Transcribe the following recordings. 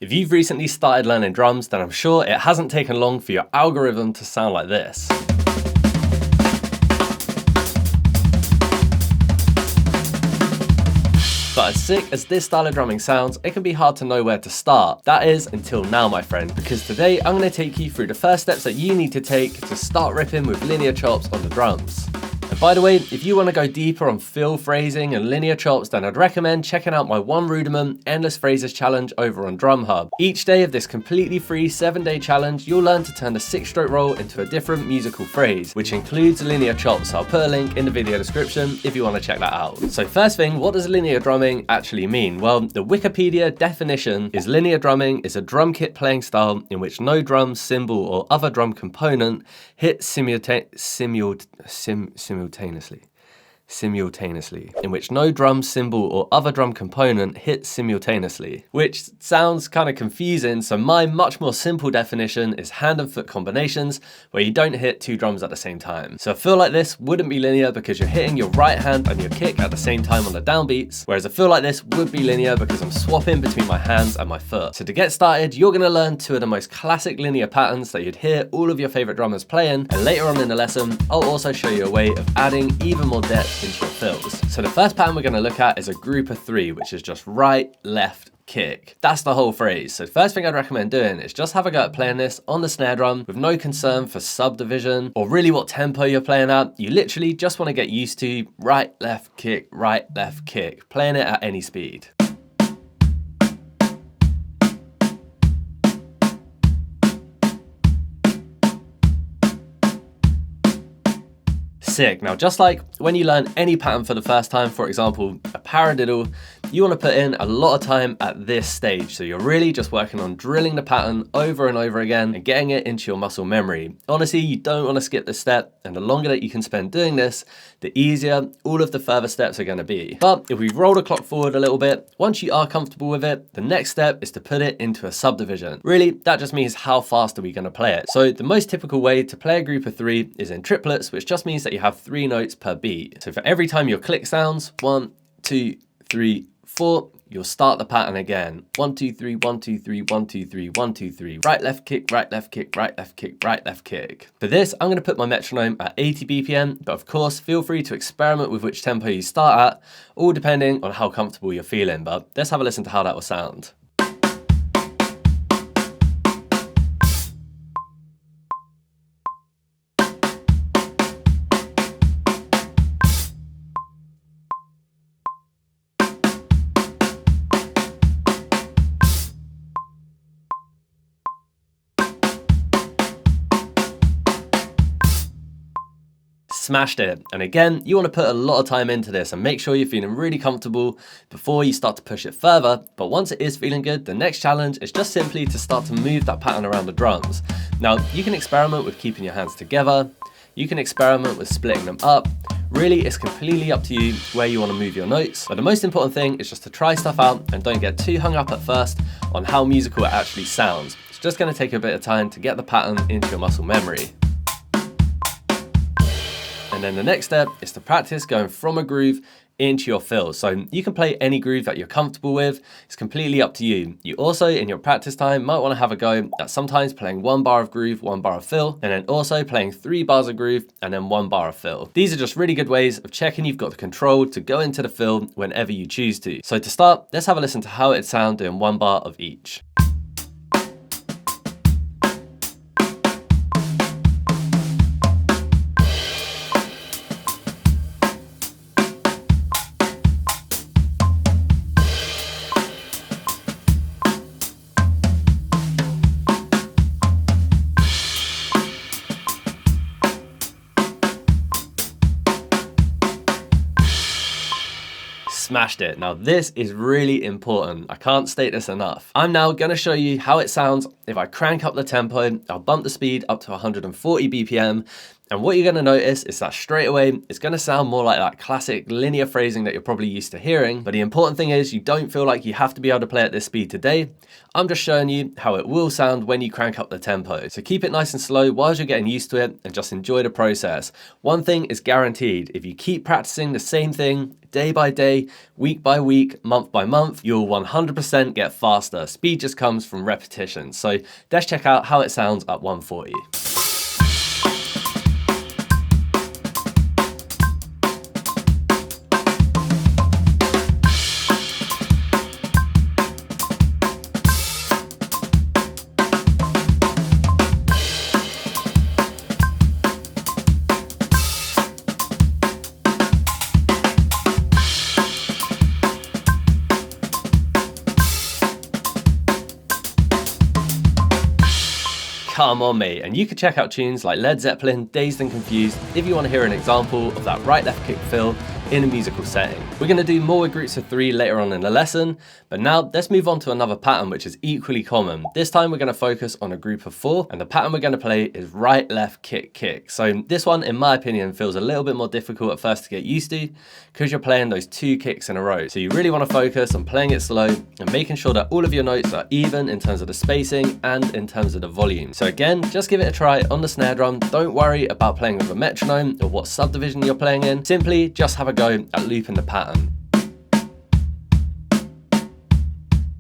If you've recently started learning drums, then I'm sure it hasn't taken long for your algorithm to sound like this. But as sick as this style of drumming sounds, it can be hard to know where to start. That is, until now, my friend, because today I'm going to take you through the first steps that you need to take to start ripping with linear chops on the drums. And by the way, if you want to go deeper on fill phrasing and linear chops, then I'd recommend checking out my One Rudiment Endless Phrases Challenge over on Drum Hub. Each day of this completely free 7-day challenge, you'll learn to turn a 6-stroke roll into a different musical phrase, which includes linear chops. So I'll put a link in the video description if you want to check that out. So first thing, what does linear drumming actually mean? Well, the Wikipedia definition is linear drumming is a drum kit playing style in which no drum, cymbal, or other drum component hits simultaneously, in which no drum, cymbal, or other drum component hits simultaneously, which sounds kind of confusing. So my much more simple definition is hand and foot combinations where you don't hit 2 drums at the same time. So a feel like this wouldn't be linear because you're hitting your right hand and your kick at the same time on the downbeats, whereas a feel like this would be linear because I'm swapping between my hands and my foot. So to get started, you're going to learn 2 of the most classic linear patterns that you'd hear all of your favorite drummers playing, and later on in the lesson, I'll also show you a way of adding even more depth into your fills. So the first pattern we're going to look at is a group of 3, which is just right, left, kick. That's the whole phrase. So first thing I'd recommend doing is just have a go at playing this on the snare drum with no concern for subdivision or really what tempo you're playing at. You literally just want to get used to right, left, kick, playing it at any speed. Sick. Now, just like when you learn any pattern for the first time, for example, a paradiddle, you want to put in a lot of time at this stage. So you're really just working on drilling the pattern over and over again and getting it into your muscle memory. Honestly, you don't want to skip this step, and the longer that you can spend doing this, the easier all of the further steps are going to be. But if we roll the clock forward a little bit, once you are comfortable with it, the next step is to put it into a subdivision. Really, that just means how fast are we going to play it. So the most typical way to play a group of 3 is in triplets, which just means that you have 3 notes per beat. So for every time your click sounds 1, 2, 3, 4, you'll start the pattern again. 1, 2, 3, 1, 2, 3, 1, 2, 3, 1, 2, 3. Right, left kick, right, left kick, right, left kick, right, left kick. For this, I'm going to put my metronome at 80 BPM, but of course, feel free to experiment with which tempo you start at, all depending on how comfortable you're feeling. But let's have a listen to how that will sound. Smashed it. And again, you want to put a lot of time into this and make sure you're feeling really comfortable before you start to push it further. But once it is feeling good, the next challenge is just simply to start to move that pattern around the drums. Now, you can experiment with keeping your hands together. You can experiment with splitting them up. Really, it's completely up to you where you want to move your notes. But the most important thing is just to try stuff out and don't get too hung up at first on how musical it actually sounds. It's just going to take a bit of time to get the pattern into your muscle memory. And then the next step is to practice going from a groove into your fills. So you can play any groove that you're comfortable with. It's completely up to you. You also, in your practice time, might want to have a go at sometimes playing 1 bar of groove, 1 bar of fill, and then also playing 3 bars of groove and then 1 bar of fill. These are just really good ways of checking you've got the control to go into the fill whenever you choose to. So to start, let's have a listen to how it'd sound doing 1 bar of each. Smashed it. Now this is really important. I can't state this enough. I'm now going to show you how it sounds if I crank up the tempo. I'll bump the speed up to 140 BPM. And what you're going to notice is that straight away, it's going to sound more like that classic linear phrasing that you're probably used to hearing. But the important thing is you don't feel like you have to be able to play at this speed today. I'm just showing you how it will sound when you crank up the tempo. So keep it nice and slow while you're getting used to it and just enjoy the process. One thing is guaranteed, if you keep practicing the same thing day by day, week by week, month by month, you'll 100% get faster. Speed just comes from repetition. So let's check out how it sounds at 140. Come on, mate. And you can check out tunes like Led Zeppelin, Dazed and Confused if you want to hear an example of that right-left kick fill in a musical setting. We're going to do more with groups of 3 later on in the lesson, but now let's move on to another pattern which is equally common. This time we're going to focus on a group of 4, and the pattern we're going to play is right, left, kick, kick. So this one, in my opinion, feels a little bit more difficult at first to get used to because you're playing those 2 kicks in a row. So you really want to focus on playing it slow and making sure that all of your notes are even in terms of the spacing and in terms of the volume. So again, just give it a try on the snare drum. Don't worry about playing with a metronome or what subdivision you're playing in. Simply just have a go at looping the pattern.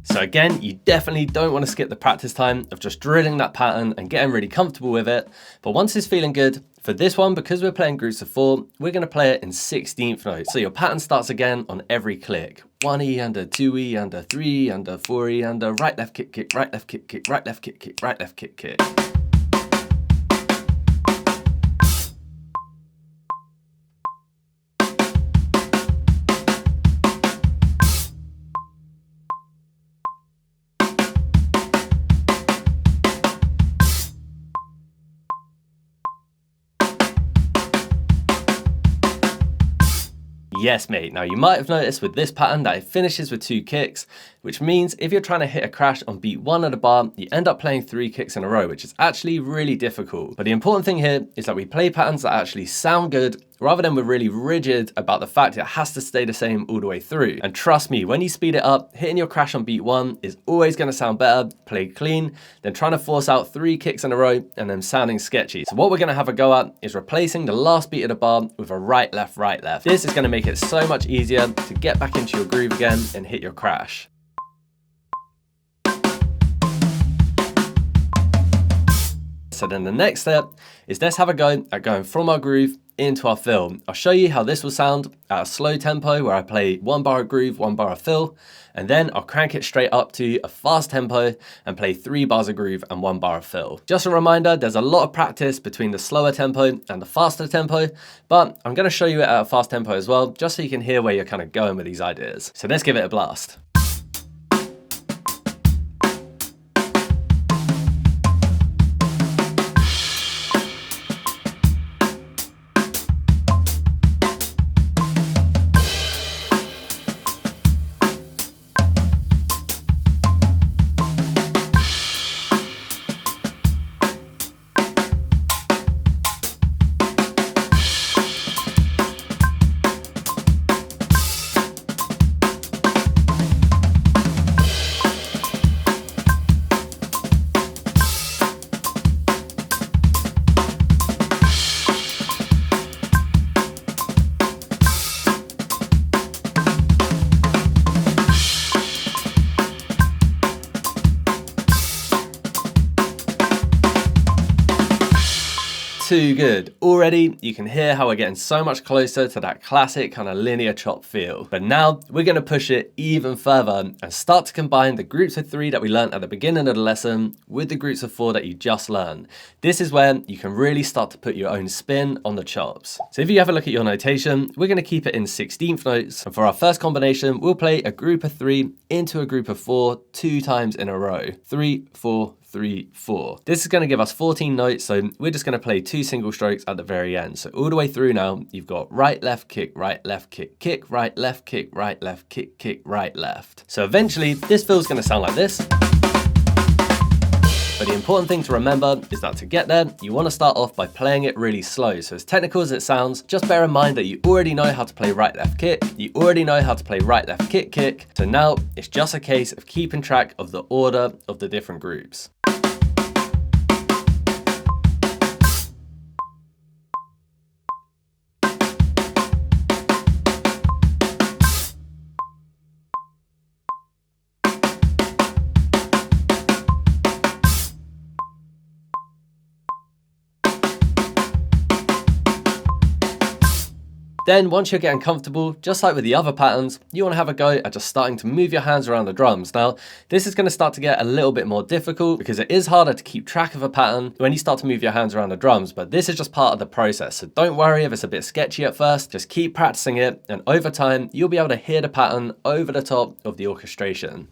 So again, you definitely don't want to skip the practice time of just drilling that pattern and getting really comfortable with it. But once it's feeling good, for this one, because we're playing groups of 4, we're going to play it in 16th notes. So your pattern starts again on every click. 1E under, 2E under, 3 under, 4E under, right, left, kick, kick, right, left, kick, kick, right, left, kick, kick, right, left, kick, kick. Yes, mate. Now you might have noticed with this pattern that it finishes with 2 kicks, which means if you're trying to hit a crash on beat 1 of the bar, you end up playing 3 kicks in a row, which is actually really difficult. But the important thing here is that we play patterns that actually sound good, rather than we're really rigid about the fact it has to stay the same all the way through. And trust me, when you speed it up, hitting your crash on beat 1 is always going to sound better, played clean, than trying to force out 3 kicks in a row and then sounding sketchy. So what we're going to have a go at is replacing the last beat of the bar with a right, left, right, left. This is going to make it so much easier to get back into your groove again and hit your crash. So then the next step is let's have a go at going from our groove into our fill. I'll show you how this will sound at a slow tempo where I play 1 bar of groove, 1 bar of fill, and then I'll crank it straight up to a fast tempo and play 3 bars of groove and 1 bar of fill. Just a reminder, there's a lot of practice between the slower tempo and the faster tempo, but I'm going to show you it at a fast tempo as well, just so you can hear where you're kind of going with these ideas. So let's give it a blast. Too good. Already, you can hear how we're getting so much closer to that classic kind of linear chop feel. But now, we're going to push it even further and start to combine the groups of 3 that we learned at the beginning of the lesson with the groups of 4 that you just learned. This is where you can really start to put your own spin on the chops. So if you have a look at your notation, we're going to keep it in 16th notes. And for our first combination, we'll play a group of 3 into a group of 4 2 times in a row. 3, 4, 3, 4. This is going to give us 14 notes, so we're just going to play 2 single strokes at the very end. So all the way through now, you've got right, left, kick, right, left, kick, kick, right, left, kick, right, left, kick, kick, right, left. So eventually, this fill's going to sound like this. But the important thing to remember is that to get there, you want to start off by playing it really slow. So as technical as it sounds, just bear in mind that you already know how to play right, left, kick. You already know how to play right, left, kick, kick. So now it's just a case of keeping track of the order of the different groups. Then once you're getting comfortable, just like with the other patterns, you want to have a go at just starting to move your hands around the drums. Now, this is going to start to get a little bit more difficult because it is harder to keep track of a pattern when you start to move your hands around the drums, but this is just part of the process. So don't worry if it's a bit sketchy at first, just keep practicing it, and over time, you'll be able to hear the pattern over the top of the orchestration.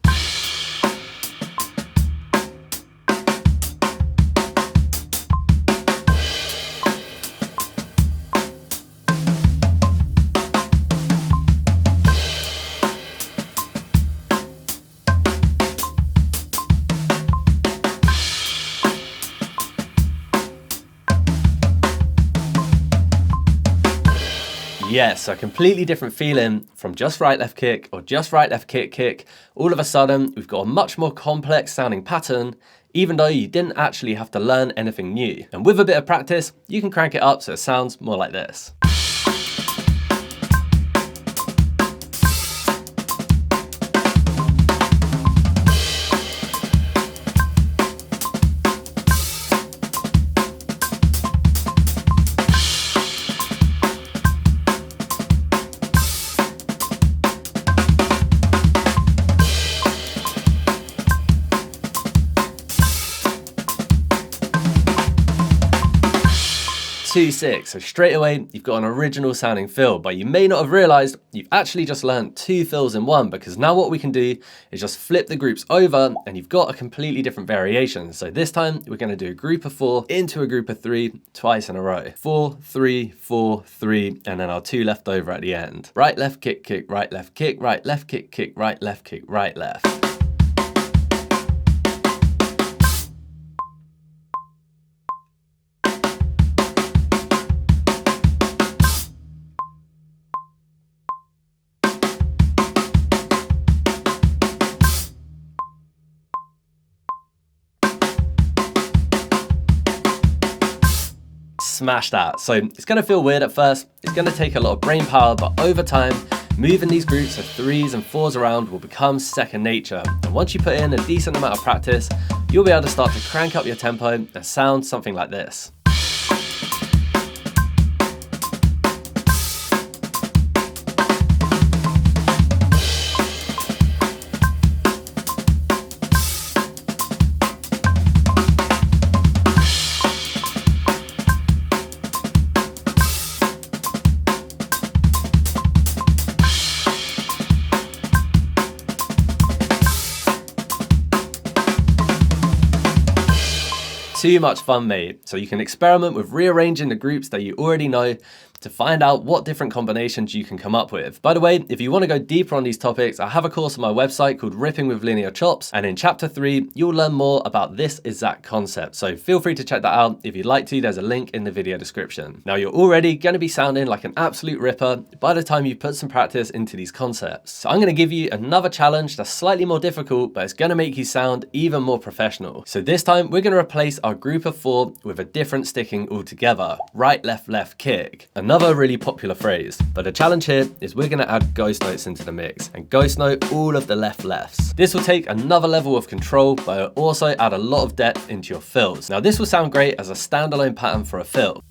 Yes, a completely different feeling from just right, left, kick or just right, left, kick, kick. All of a sudden, we've got a much more complex sounding pattern, even though you didn't actually have to learn anything new. And with a bit of practice, you can crank it up so it sounds more like this. Two, 6. So straight away, you've got an original sounding fill, but you may not have realized you've actually just learned 2 fills in one, because now what we can do is just flip the groups over and you've got a completely different variation. So this time we're going to do a group of 4 into a group of 3 twice in a row. 4, 3, 4, 3, and then our 2 left over at the end. Right, left, kick, kick, right, left, kick, right, left, kick, kick, right, left, kick, right, left. Smash that. So it's going to feel weird at first, it's going to take a lot of brain power, but over time, moving these groups of 3s and 4s around will become second nature. And once you put in a decent amount of practice, you'll be able to start to crank up your tempo and sound something like this. Too much fun, mate. So you can experiment with rearranging the groups that you already know to find out what different combinations you can come up with. By the way, if you want to go deeper on these topics, I have a course on my website called Ripping with Linear Chops, and in chapter 3, you'll learn more about this exact concept. So feel free to check that out. If you'd like to, there's a link in the video description. Now you're already going to be sounding like an absolute ripper by the time you put some practice into these concepts. So I'm going to give you another challenge that's slightly more difficult, but it's going to make you sound even more professional. So this time we're going to replace our group of 4 with a different sticking altogether. Right, left, left, kick. Another really popular phrase, but the challenge here is we're going to add ghost notes into the mix and ghost note all of the left lefts. This will take another level of control, but it'll also add a lot of depth into your fills. Now this will sound great as a standalone pattern for a fill.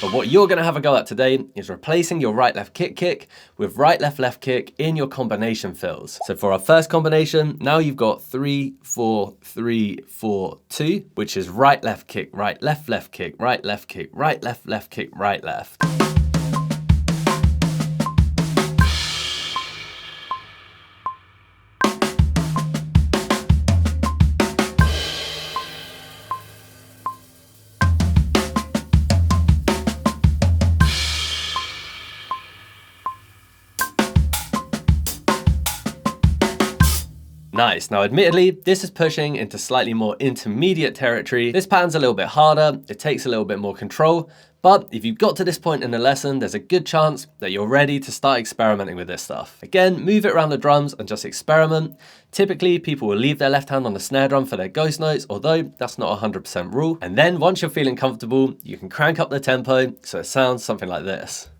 But what you're going to have a go at today is replacing your right left kick kick with right left left kick in your combination fills. So for our first combination, now you've got 3 4 3 4 2, which is right left kick, right left left kick, right left kick, right left left kick, right left. Nice. Now, admittedly, this is pushing into slightly more intermediate territory. This pattern's a little bit harder, it takes a little bit more control, but if you've got to this point in the lesson, there's a good chance that you're ready to start experimenting with this stuff. Again, move it around the drums and just experiment. Typically, people will leave their left hand on the snare drum for their ghost notes, although that's not a 100% rule. And then once you're feeling comfortable, you can crank up the tempo so it sounds something like this.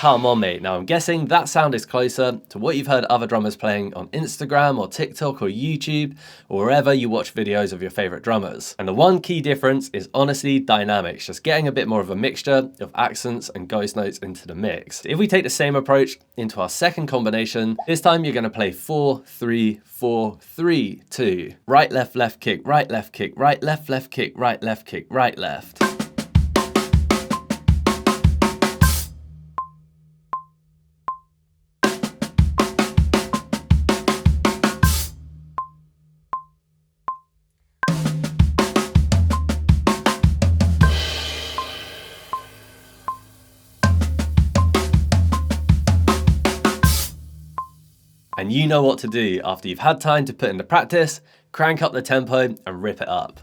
Come on, mate. Now I'm guessing that sound is closer to what you've heard other drummers playing on Instagram or TikTok or YouTube or wherever you watch videos of your favorite drummers. And the one key difference is honestly dynamics, just getting a bit more of a mixture of accents and ghost notes into the mix. If we take the same approach into our second combination, this time you're going to play 4-3-4-3-2. Right, left, left kick, right, left kick, right, left, left kick, right, left kick, right, left. And you know what to do after you've had time to put into practice, crank up the tempo and rip it up.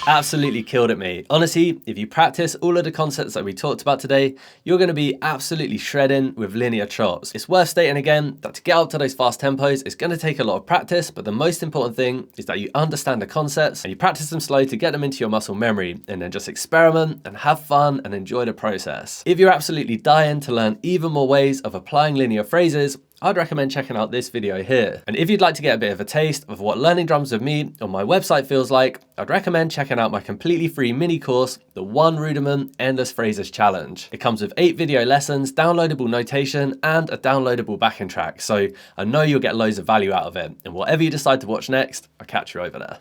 Absolutely killed it, mate. Honestly, if you practice all of the concepts that we talked about today, you're going to be absolutely shredding with linear chops. It's worth stating again that to get up to those fast tempos, it's going to take a lot of practice, but the most important thing is that you understand the concepts and you practice them slow to get them into your muscle memory, and then just experiment and have fun and enjoy the process. If you're absolutely dying to learn even more ways of applying linear phrases, I'd recommend checking out this video here. And if you'd like to get a bit of a taste of what learning drums with me on my website feels like, I'd recommend checking out my completely free mini course, the One Rudiment Endless Phrases Challenge. It comes with 8 video lessons, downloadable notation, and a downloadable backing track. So I know you'll get loads of value out of it. And whatever you decide to watch next, I'll catch you over there.